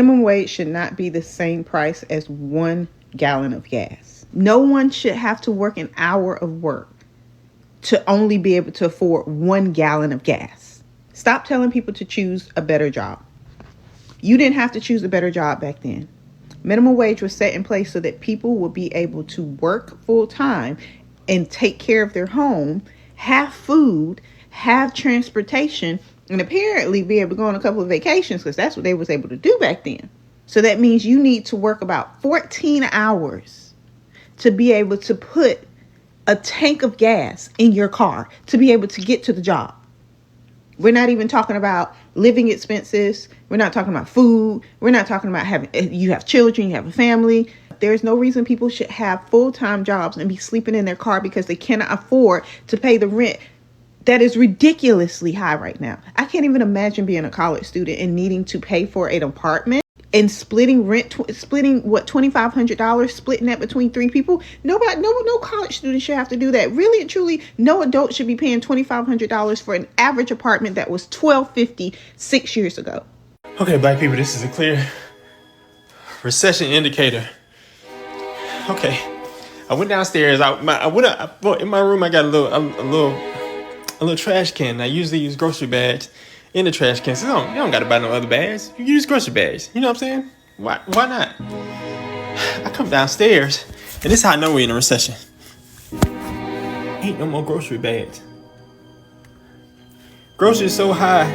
Minimum wage should not be the same price as 1 gallon of gas. No one should have to work an hour of work to only be able to afford 1 gallon of gas. Stop telling people to choose a better job. You didn't have to choose a better job back then. Minimum wage was set in place so that people would be able to work full time and take care of their home, have food, have transportation, and apparently be able to go on a couple of vacations, because that's what they was able to do back then. So that means you need to work about 14 hours to be able to put a tank of gas in your car to be able to get to the job. We're not even talking about living expenses. We're not talking about food. We're not talking about you have children, you have a family. There's no reason people should have full-time jobs and be sleeping in their car because they cannot afford to pay the rent that is ridiculously high right now. I can't even imagine being a college student and needing to pay for an apartment and splitting rent, $2,500, splitting that between 3 people. No college student should have to do that. Really and truly, no adult should be paying $2,500 for an average apartment that was $1,250 6 years ago. Okay, black people, this is a clear recession indicator. Okay, I went downstairs. In my room. I got a little trash can. I usually use grocery bags in the trash can. So you don't got to buy no other bags. You use grocery bags. You know what I'm saying? Why not? I come downstairs, and this is how I know we're in a recession. Ain't no more grocery bags. Groceries so high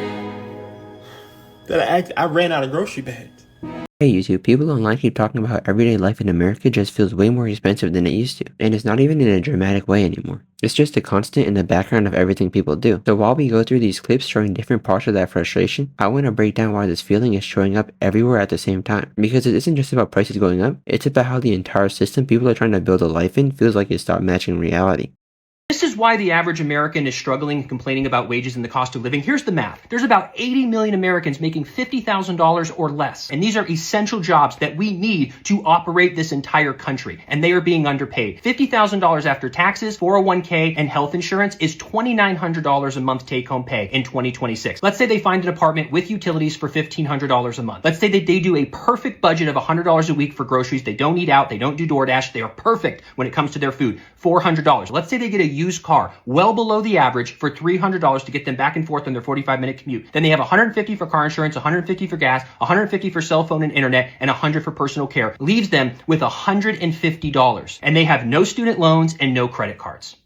that I ran out of grocery bags. Hey YouTube, people online keep talking about how everyday life in America just feels way more expensive than it used to, and it's not even in a dramatic way anymore. It's just a constant in the background of everything people do. So while we go through these clips showing different parts of that frustration, I want to break down why this feeling is showing up everywhere at the same time. Because it isn't just about prices going up, it's about how the entire system people are trying to build a life in feels like it stopped matching reality. This is why the average American is struggling and complaining about wages and the cost of living. Here's the math. There's about 80 million Americans making $50,000 or less. And these are essential jobs that we need to operate this entire country. And they are being underpaid. $50,000 after taxes, 401k, and health insurance is $2,900 a month take-home pay in 2026. Let's say they find an apartment with utilities for $1,500 a month. Let's say that they do a perfect budget of $100 a week for groceries. They don't eat out. They don't do DoorDash. They are perfect when it comes to their food. $400. Let's say they get a used car well below the average for $300 to get them back and forth on their 45-minute commute. Then they have $150 for car insurance, $150 for gas, $150 for cell phone and internet, and $100 for personal care. Leaves them with $150. And they have no student loans and no credit cards.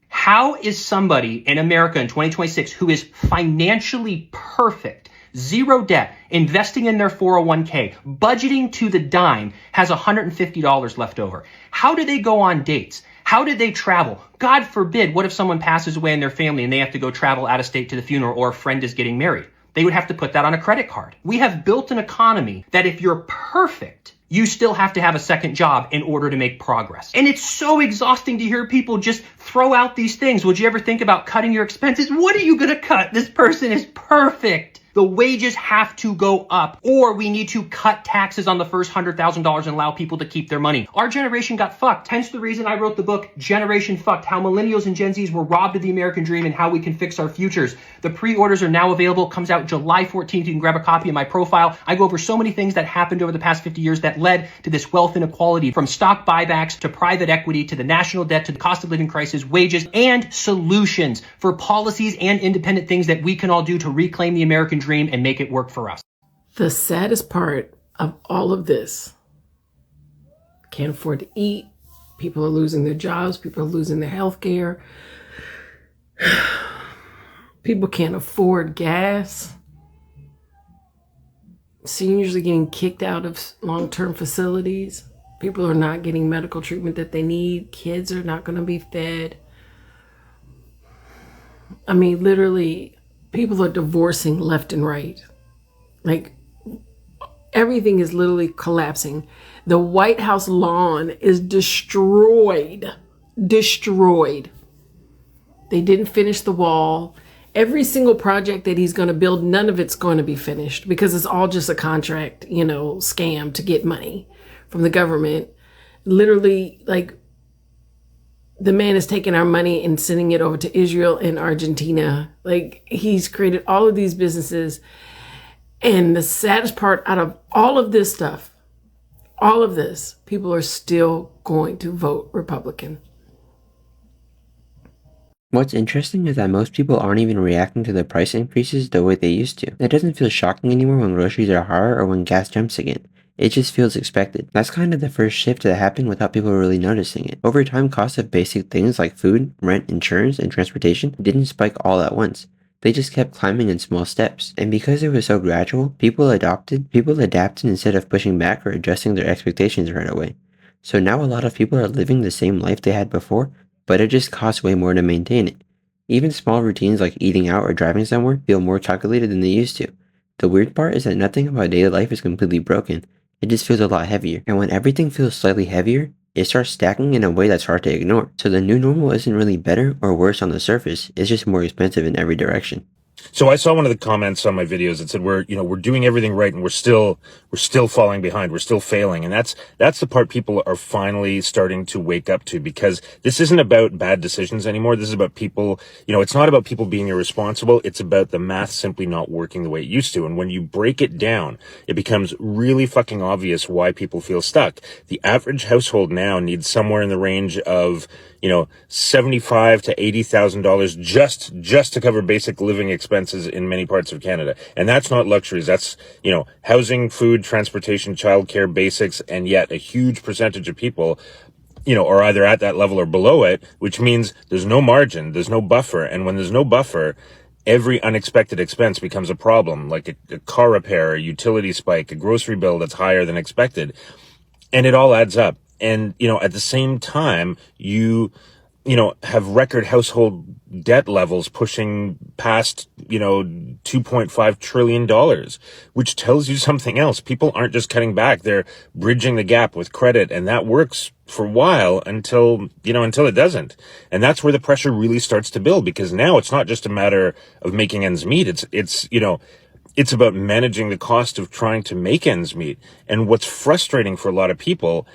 How is somebody in America in 2026 who is financially perfect, zero debt, investing in their 401k, budgeting to the dime, has $150 left over? How do they go on dates? How did they travel? God forbid, what if someone passes away in their family and they have to go travel out of state to the funeral, or a friend is getting married? They would have to put that on a credit card. We have built an economy that if you're perfect, you still have to have a second job in order to make progress. And it's so exhausting to hear people just throw out these things. Would you ever think about cutting your expenses? What are you going to cut? This person is perfect. The wages have to go up, or we need to cut taxes on the first $100,000 and allow people to keep their money. Our generation got fucked. Hence the reason I wrote the book, Generation Fucked, How Millennials and Gen Zs were robbed of the American Dream and how we can fix our futures. The pre-orders are now available. Comes out July 14th. You can grab a copy of my profile. I go over so many things that happened over the past 50 years that led to this wealth inequality, from stock buybacks to private equity to the national debt to the cost of living crisis, wages, and solutions for policies and independent things that we can all do to reclaim the American dream and make it work for us. The saddest part of all of this, can't afford to eat, people are losing their jobs, people are losing their health care, people can't afford gas, seniors are getting kicked out of long-term facilities, people are not getting medical treatment that they need, kids are not going to be fed. I mean, literally, people are divorcing left and right. Like, everything is literally collapsing. The White House lawn is destroyed. Destroyed. They didn't finish the wall. Every single project that he's going to build, none of it's going to be finished because it's all just a contract, scam to get money from the government. Literally, like, the man is taking our money and sending it over to Israel and Argentina. Like, he's created all of these businesses. And the saddest part out of all of this stuff, all of this, people are still going to vote Republican. What's interesting is that most people aren't even reacting to the price increases the way they used to. It doesn't feel shocking anymore when groceries are higher or when gas jumps again. It just feels expected. That's kind of the first shift that happened without people really noticing it. Over time, costs of basic things like food, rent, insurance, and transportation didn't spike all at once. They just kept climbing in small steps. And because it was so gradual, people adapted instead of pushing back or adjusting their expectations right away. So now a lot of people are living the same life they had before, but it just costs way more to maintain it. Even small routines like eating out or driving somewhere feel more calculated than they used to. The weird part is that nothing about daily life is completely broken. It just feels a lot heavier. And when everything feels slightly heavier, it starts stacking in a way that's hard to ignore. So the new normal isn't really better or worse on the surface, it's just more expensive in every direction. So I saw one of the comments on my videos that said we're doing everything right and we're still falling behind. We're still failing. And that's the part people are finally starting to wake up to, because this isn't about bad decisions anymore. This is about people, it's not about people being irresponsible. It's about the math simply not working the way it used to. And when you break it down, it becomes really fucking obvious why people feel stuck. The average household now needs somewhere in the range of, $75,000 to $80,000 just to cover basic living expenses in many parts of Canada. And that's not luxuries. That's, housing, food, transportation, childcare, basics. And yet a huge percentage of people, are either at that level or below it, which means there's no margin, there's no buffer. And when there's no buffer, every unexpected expense becomes a problem, like a car repair, a utility spike, a grocery bill that's higher than expected. And it all adds up. And, at the same time, you have record household debt levels pushing past, $2.5 trillion, which tells you something else. People aren't just cutting back. They're bridging the gap with credit. And that works for a while until it doesn't. And that's where the pressure really starts to build, because now it's not just a matter of making ends meet. It's about managing the cost of trying to make ends meet. And what's frustrating for a lot of people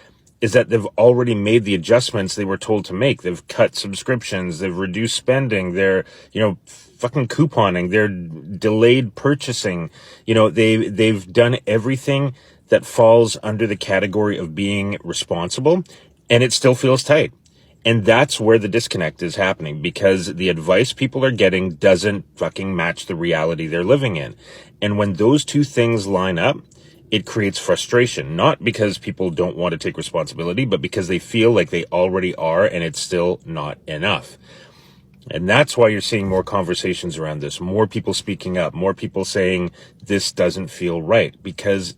is that they've already made the adjustments they were told to make. They've cut subscriptions, they've reduced spending, they're, fucking couponing, they're delayed purchasing. They've done everything that falls under the category of being responsible, and it still feels tight. And that's where the disconnect is happening, because the advice people are getting doesn't fucking match the reality they're living in. And when those two things line up, it creates frustration, not because people don't want to take responsibility, but because they feel like they already are and it's still not enough. And that's why you're seeing more conversations around this, more people speaking up, more people saying this doesn't feel right, because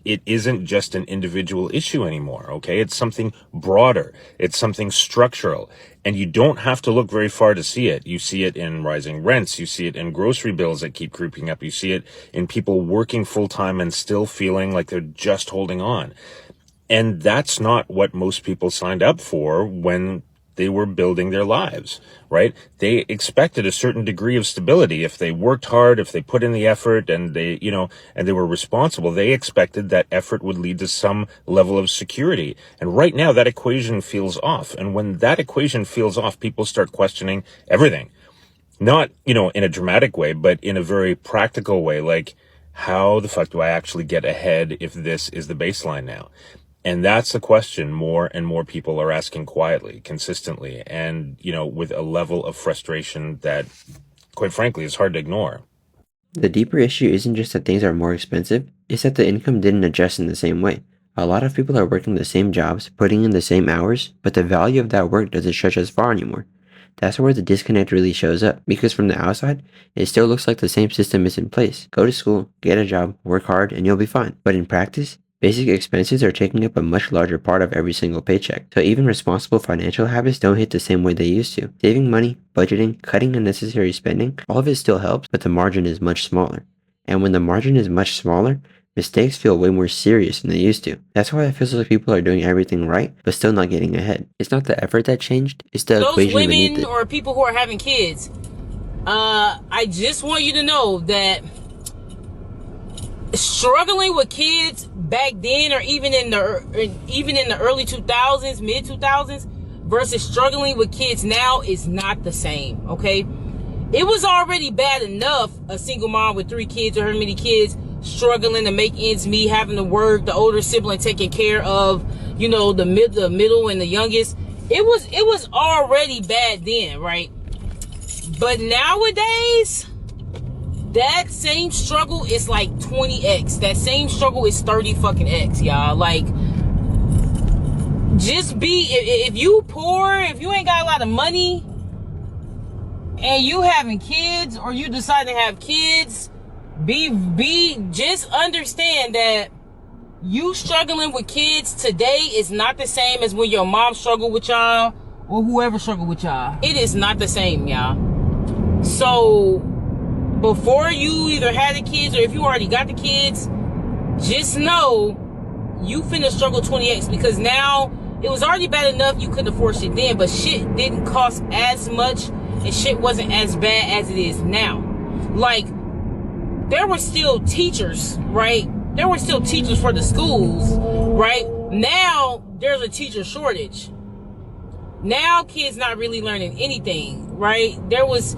it isn't just an individual issue anymore, okay? It's something broader. It's something structural. And you don't have to look very far to see it. You see it in rising rents. You see it in grocery bills that keep creeping up. You see it in people working full-time and still feeling like they're just holding on. And that's not what most people signed up for when they were building their lives, right? They expected a certain degree of stability. If they worked hard, if they put in the effort and they were responsible, they expected that effort would lead to some level of security. And right now that equation feels off. And when that equation feels off, people start questioning everything. Not, in a dramatic way, but in a very practical way. Like, how the fuck do I actually get ahead if this is the baseline now? And that's the question more and more people are asking quietly, consistently, and, with a level of frustration that, quite frankly, is hard to ignore. The deeper issue isn't just that things are more expensive, it's that the income didn't adjust in the same way. A lot of people are working the same jobs, putting in the same hours, but the value of that work doesn't stretch as far anymore. That's where the disconnect really shows up, because from the outside, it still looks like the same system is in place. Go to school, get a job, work hard, and you'll be fine. But in practice, basic expenses are taking up a much larger part of every single paycheck, so even responsible financial habits don't hit the same way they used to. Saving money, budgeting, cutting unnecessary spending, all of it still helps, but the margin is much smaller. And when the margin is much smaller, mistakes feel way more serious than they used to. That's why it feels like people are doing everything right, but still not getting ahead. It's not the effort that changed, it's the equation beneath it. Those women or people who are having kids, I just want you to know that struggling with kids back then, or even in the early 2000s, mid 2000s, versus struggling with kids now is not the same. Okay, It was already bad enough, a single mom with 3 kids or however many kids, struggling to make ends meet, having to work, the older sibling taking care of, you know, the middle and the youngest. It was already bad then, right? But nowadays, that same struggle is like 20x. That same struggle is 30 fucking x, y'all. Like, just be, if you poor, if you ain't got a lot of money, and you having kids, or you decide to have kids, just understand that you struggling with kids today is not the same as when your mom struggled with y'all, or whoever struggled with y'all. It is not the same, y'all. So before you either had the kids, or if you already got the kids, just know you finna struggle 20x, because now it was already bad enough you couldn't afford shit then, but shit didn't cost as much, and shit wasn't as bad as it is now. Like, there were still teachers, right? There were still teachers for the schools, right? Now there's a teacher shortage. Now kids not really learning anything, right? There was,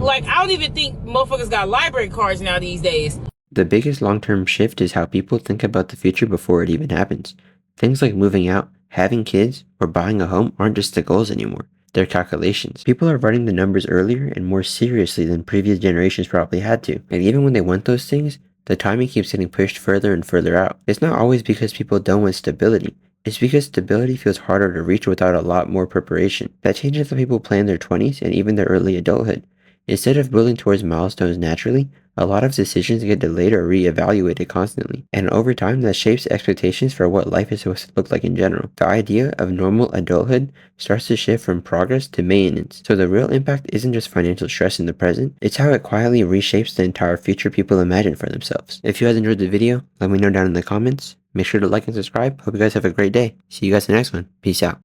like, I don't even think motherfuckers got library cards now these days. The biggest long-term shift is how people think about the future before it even happens. Things like moving out, having kids, or buying a home aren't just the goals anymore. They're calculations. People are running the numbers earlier and more seriously than previous generations probably had to. And even when they want those things, the timing keeps getting pushed further and further out. It's not always because people don't want stability. It's because stability feels harder to reach without a lot more preparation. That changes how people plan their 20s and even their early adulthood. Instead of building towards milestones naturally, a lot of decisions get delayed or reevaluated constantly, and over time that shapes expectations for what life is supposed to look like in general. The idea of normal adulthood starts to shift from progress to maintenance, so the real impact isn't just financial stress in the present, it's how it quietly reshapes the entire future people imagine for themselves. If you guys enjoyed the video, let me know down in the comments. Make sure to like and subscribe. Hope you guys have a great day. See you guys in the next one. Peace out.